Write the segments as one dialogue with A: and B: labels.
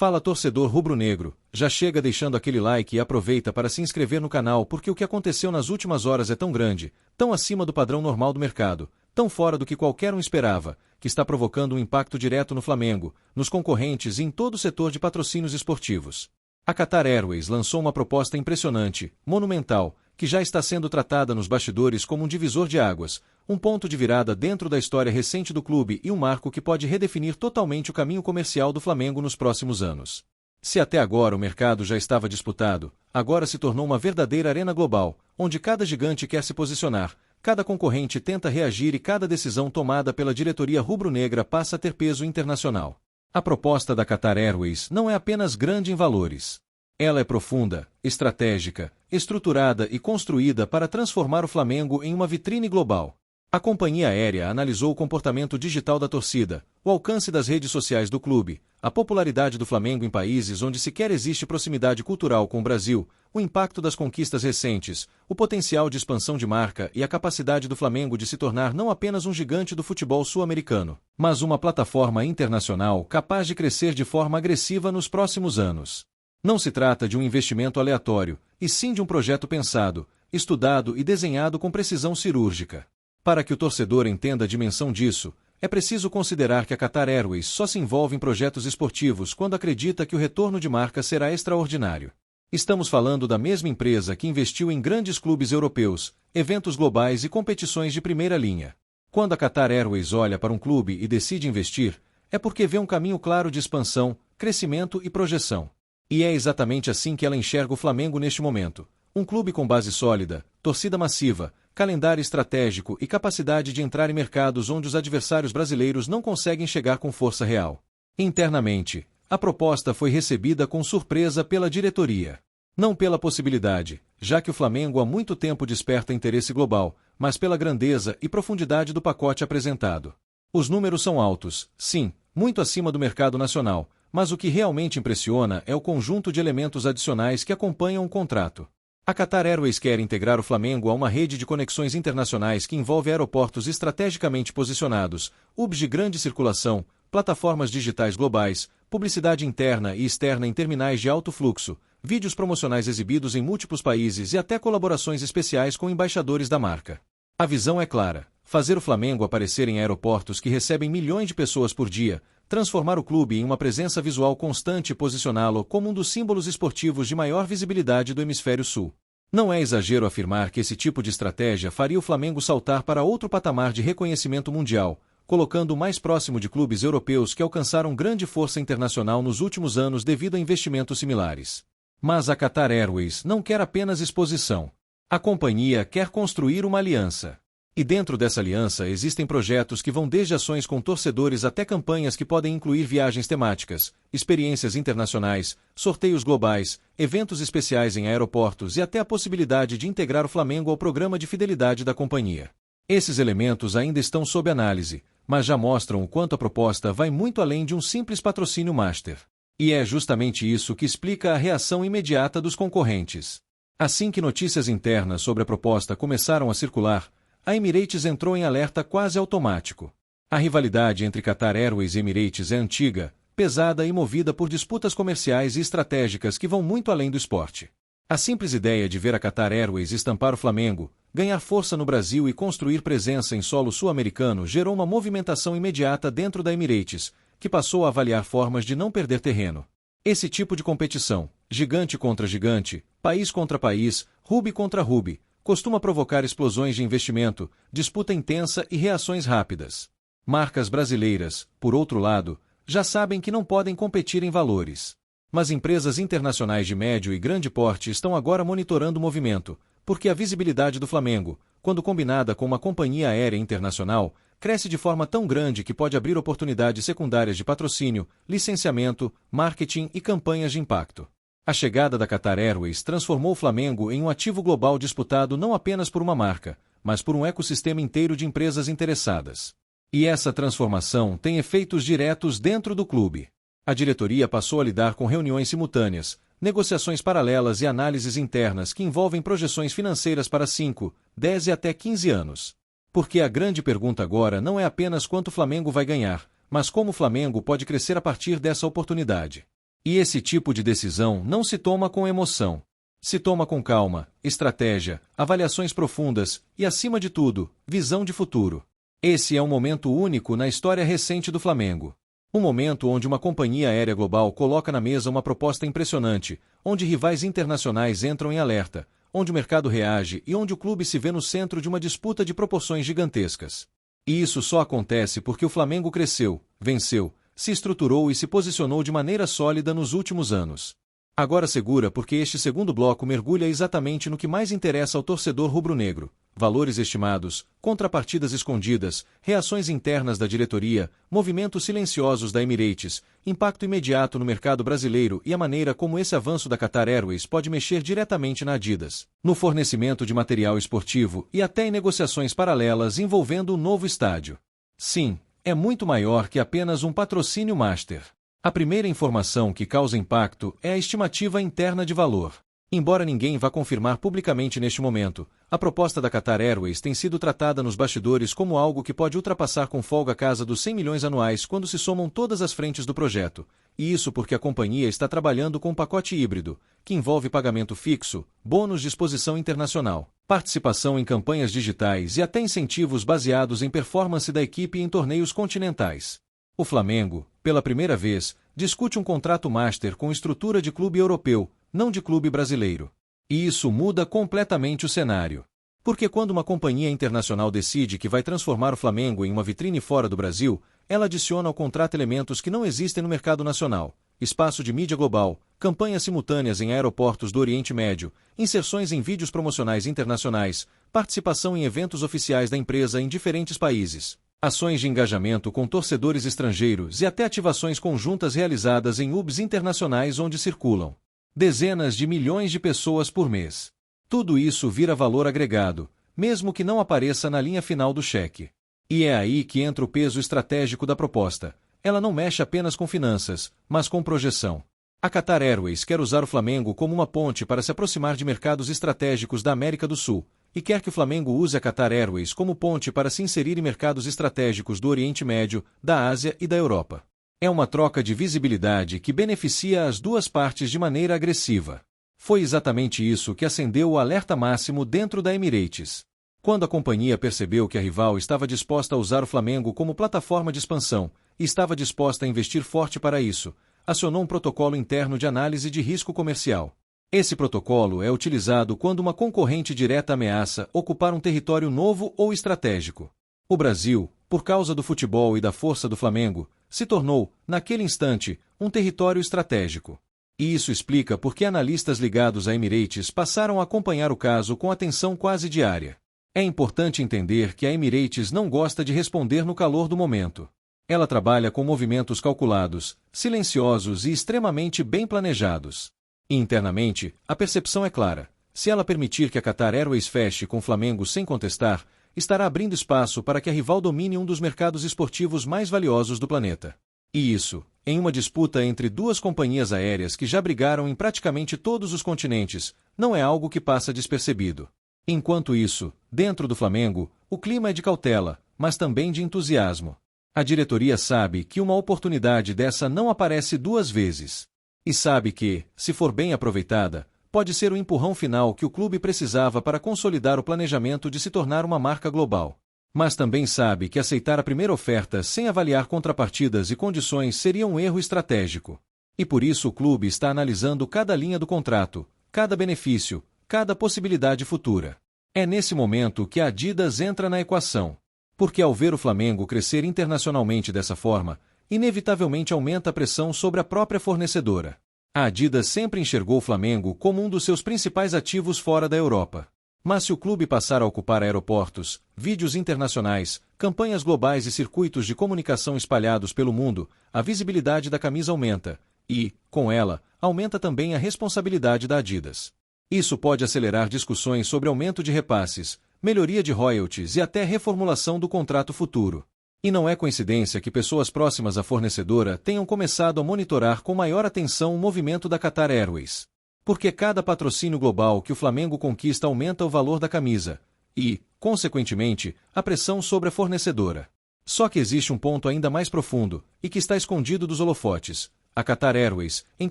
A: Fala torcedor rubro-negro, já chega deixando aquele like e aproveita para se inscrever no canal porque o que aconteceu nas últimas horas é tão grande, tão acima do padrão normal do mercado, tão fora do que qualquer um esperava, que está provocando um impacto direto no Flamengo, nos concorrentes e em todo o setor de patrocínios esportivos. A Qatar Airways lançou uma proposta impressionante, monumental, que já está sendo tratada nos bastidores como um divisor de águas, um ponto de virada dentro da história recente do clube e um marco que pode redefinir totalmente o caminho comercial do Flamengo nos próximos anos. Se até agora o mercado já estava disputado, agora se tornou uma verdadeira arena global, onde cada gigante quer se posicionar, cada concorrente tenta reagir e cada decisão tomada pela diretoria rubro-negra passa a ter peso internacional. A proposta da Qatar Airways não é apenas grande em valores. Ela é profunda, estratégica, estruturada e construída para transformar o Flamengo em uma vitrine global. A companhia aérea analisou o comportamento digital da torcida, o alcance das redes sociais do clube, a popularidade do Flamengo em países onde sequer existe proximidade cultural com o Brasil, o impacto das conquistas recentes, o potencial de expansão de marca e a capacidade do Flamengo de se tornar não apenas um gigante do futebol sul-americano, mas uma plataforma internacional capaz de crescer de forma agressiva nos próximos anos. Não se trata de um investimento aleatório, e sim de um projeto pensado, estudado e desenhado com precisão cirúrgica. Para que o torcedor entenda a dimensão disso, é preciso considerar que a Qatar Airways só se envolve em projetos esportivos quando acredita que o retorno de marca será extraordinário. Estamos falando da mesma empresa que investiu em grandes clubes europeus, eventos globais e competições de primeira linha. Quando a Qatar Airways olha para um clube e decide investir, é porque vê um caminho claro de expansão, crescimento e projeção. E é exatamente assim que ela enxerga o Flamengo neste momento. Um clube com base sólida, torcida massiva, calendário estratégico e capacidade de entrar em mercados onde os adversários brasileiros não conseguem chegar com força real. Internamente, a proposta foi recebida com surpresa pela diretoria. Não pela possibilidade, já que o Flamengo há muito tempo desperta interesse global, mas pela grandeza e profundidade do pacote apresentado. Os números são altos, sim, muito acima do mercado nacional, mas o que realmente impressiona é o conjunto de elementos adicionais que acompanham o contrato. A Qatar Airways quer integrar o Flamengo a uma rede de conexões internacionais que envolve aeroportos estrategicamente posicionados, hubs de grande circulação, plataformas digitais globais, publicidade interna e externa em terminais de alto fluxo, vídeos promocionais exibidos em múltiplos países e até colaborações especiais com embaixadores da marca. A visão é clara: fazer o Flamengo aparecer em aeroportos que recebem milhões de pessoas por dia, transformar o clube em uma presença visual constante e posicioná-lo como um dos símbolos esportivos de maior visibilidade do Hemisfério Sul. Não é exagero afirmar que esse tipo de estratégia faria o Flamengo saltar para outro patamar de reconhecimento mundial, colocando-o mais próximo de clubes europeus que alcançaram grande força internacional nos últimos anos devido a investimentos similares. Mas a Qatar Airways não quer apenas exposição. A companhia quer construir uma aliança. E dentro dessa aliança existem projetos que vão desde ações com torcedores até campanhas que podem incluir viagens temáticas, experiências internacionais, sorteios globais, eventos especiais em aeroportos e até a possibilidade de integrar o Flamengo ao programa de fidelidade da companhia. Esses elementos ainda estão sob análise, mas já mostram o quanto a proposta vai muito além de um simples patrocínio master. E é justamente isso que explica a reação imediata dos concorrentes. Assim que notícias internas sobre a proposta começaram a circular, a Emirates entrou em alerta quase automático. A rivalidade entre Qatar Airways e Emirates é antiga, pesada e movida por disputas comerciais e estratégicas que vão muito além do esporte. A simples ideia de ver a Qatar Airways estampar o Flamengo, ganhar força no Brasil e construir presença em solo sul-americano gerou uma movimentação imediata dentro da Emirates, que passou a avaliar formas de não perder terreno. Esse tipo de competição, gigante contra gigante, país contra país, Ruby contra Ruby, costuma provocar explosões de investimento, disputa intensa e reações rápidas. Marcas brasileiras, por outro lado, já sabem que não podem competir em valores. Mas empresas internacionais de médio e grande porte estão agora monitorando o movimento, porque a visibilidade do Flamengo, quando combinada com uma companhia aérea internacional, cresce de forma tão grande que pode abrir oportunidades secundárias de patrocínio, licenciamento, marketing e campanhas de impacto. A chegada da Qatar Airways transformou o Flamengo em um ativo global disputado não apenas por uma marca, mas por um ecossistema inteiro de empresas interessadas. E essa transformação tem efeitos diretos dentro do clube. A diretoria passou a lidar com reuniões simultâneas, negociações paralelas e análises internas que envolvem projeções financeiras para 5, 10 e até 15 anos. Porque a grande pergunta agora não é apenas quanto o Flamengo vai ganhar, mas como o Flamengo pode crescer a partir dessa oportunidade. E esse tipo de decisão não se toma com emoção. Se toma com calma, estratégia, avaliações profundas e, acima de tudo, visão de futuro. Esse é um momento único na história recente do Flamengo. Um momento onde uma companhia aérea global coloca na mesa uma proposta impressionante, onde rivais internacionais entram em alerta, onde o mercado reage e onde o clube se vê no centro de uma disputa de proporções gigantescas. E isso só acontece porque o Flamengo cresceu, venceu, se estruturou e se posicionou de maneira sólida nos últimos anos. Agora segura porque este segundo bloco mergulha exatamente no que mais interessa ao torcedor rubro-negro: valores estimados, contrapartidas escondidas, reações internas da diretoria, movimentos silenciosos da Emirates, impacto imediato no mercado brasileiro e a maneira como esse avanço da Qatar Airways pode mexer diretamente na Adidas, no fornecimento de material esportivo e até em negociações paralelas envolvendo o novo estádio. Sim, é muito maior que apenas um patrocínio master. A primeira informação que causa impacto é a estimativa interna de valor. Embora ninguém vá confirmar publicamente neste momento, a proposta da Qatar Airways tem sido tratada nos bastidores como algo que pode ultrapassar com folga a casa dos 100 milhões anuais quando se somam todas as frentes do projeto. E isso porque a companhia está trabalhando com um pacote híbrido, que envolve pagamento fixo, bônus de exposição internacional, participação em campanhas digitais e até incentivos baseados em performance da equipe em torneios continentais. O Flamengo, pela primeira vez, discute um contrato master com estrutura de clube europeu, não de clube brasileiro. E isso muda completamente o cenário. Porque quando uma companhia internacional decide que vai transformar o Flamengo em uma vitrine fora do Brasil, ela adiciona ao contrato elementos que não existem no mercado nacional: espaço de mídia global, campanhas simultâneas em aeroportos do Oriente Médio, inserções em vídeos promocionais internacionais, participação em eventos oficiais da empresa em diferentes países, ações de engajamento com torcedores estrangeiros e até ativações conjuntas realizadas em hubs internacionais onde circulam dezenas de milhões de pessoas por mês. Tudo isso vira valor agregado, mesmo que não apareça na linha final do cheque. E é aí que entra o peso estratégico da proposta. Ela não mexe apenas com finanças, mas com projeção. A Qatar Airways quer usar o Flamengo como uma ponte para se aproximar de mercados estratégicos da América do Sul, e quer que o Flamengo use a Qatar Airways como ponte para se inserir em mercados estratégicos do Oriente Médio, da Ásia e da Europa. É uma troca de visibilidade que beneficia as duas partes de maneira agressiva. Foi exatamente isso que acendeu o alerta máximo dentro da Emirates. Quando a companhia percebeu que a rival estava disposta a usar o Flamengo como plataforma de expansão, e estava disposta a investir forte para isso, acionou um protocolo interno de análise de risco comercial. Esse protocolo é utilizado quando uma concorrente direta ameaça ocupar um território novo ou estratégico. O Brasil, por causa do futebol e da força do Flamengo, se tornou, naquele instante, um território estratégico. E isso explica por que analistas ligados à Emirates passaram a acompanhar o caso com atenção quase diária. É importante entender que a Emirates não gosta de responder no calor do momento. Ela trabalha com movimentos calculados, silenciosos e extremamente bem planejados. E internamente, a percepção é clara: se ela permitir que a Qatar Airways feche com o Flamengo sem contestar, estará abrindo espaço para que a rival domine um dos mercados esportivos mais valiosos do planeta. E isso, em uma disputa entre duas companhias aéreas que já brigaram em praticamente todos os continentes, não é algo que passa despercebido. Enquanto isso, dentro do Flamengo, o clima é de cautela, mas também de entusiasmo. A diretoria sabe que uma oportunidade dessa não aparece duas vezes. E sabe que, se for bem aproveitada, pode ser o empurrão final que o clube precisava para consolidar o planejamento de se tornar uma marca global. Mas também sabe que aceitar a primeira oferta sem avaliar contrapartidas e condições seria um erro estratégico. E por isso o clube está analisando cada linha do contrato, cada benefício, cada possibilidade futura. É nesse momento que a Adidas entra na equação. Porque ao ver o Flamengo crescer internacionalmente dessa forma, inevitavelmente aumenta a pressão sobre a própria fornecedora. A Adidas sempre enxergou o Flamengo como um dos seus principais ativos fora da Europa. Mas se o clube passar a ocupar aeroportos, vídeos internacionais, campanhas globais e circuitos de comunicação espalhados pelo mundo, a visibilidade da camisa aumenta e, com ela, aumenta também a responsabilidade da Adidas. Isso pode acelerar discussões sobre aumento de repasses, melhoria de royalties e até reformulação do contrato futuro. E não é coincidência que pessoas próximas à fornecedora tenham começado a monitorar com maior atenção o movimento da Qatar Airways. Porque cada patrocínio global que o Flamengo conquista aumenta o valor da camisa e, consequentemente, a pressão sobre a fornecedora. Só que existe um ponto ainda mais profundo e que está escondido dos holofotes. A Qatar Airways, em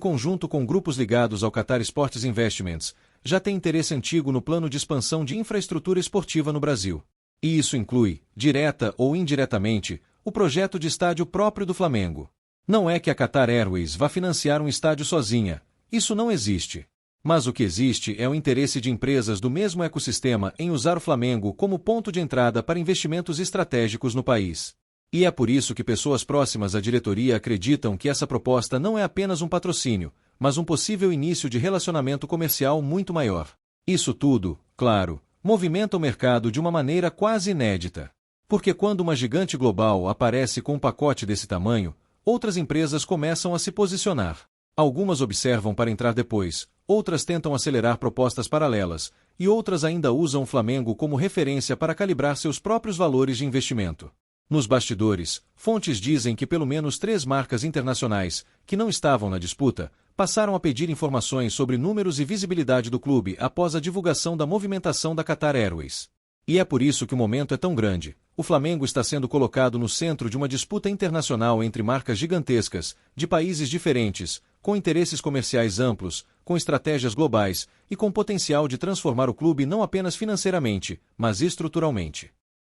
A: conjunto com grupos ligados ao Qatar Sports Investments, já tem interesse antigo no plano de expansão de infraestrutura esportiva no Brasil. E isso inclui, direta ou indiretamente, o projeto de estádio próprio do Flamengo. Não é que a Qatar Airways vá financiar um estádio sozinha, isso não existe. Mas o que existe é o interesse de empresas do mesmo ecossistema em usar o Flamengo como ponto de entrada para investimentos estratégicos no país. E é por isso que pessoas próximas à diretoria acreditam que essa proposta não é apenas um patrocínio, mas um possível início de relacionamento comercial muito maior. Isso tudo, claro, movimenta o mercado de uma maneira quase inédita. Porque quando uma gigante global aparece com um pacote desse tamanho, outras empresas começam a se posicionar. Algumas observam para entrar depois, outras tentam acelerar propostas paralelas, e outras ainda usam o Flamengo como referência para calibrar seus próprios valores de investimento. Nos bastidores, fontes dizem que pelo menos 3 marcas internacionais, que não estavam na disputa, passaram a pedir informações sobre números e visibilidade do clube após a divulgação da movimentação da Qatar Airways. E é por isso que o momento é tão grande. O Flamengo está sendo colocado no centro de uma disputa internacional entre marcas gigantescas, de países diferentes, com interesses comerciais amplos, com estratégias globais e com potencial de transformar o clube não apenas financeiramente, mas estruturalmente.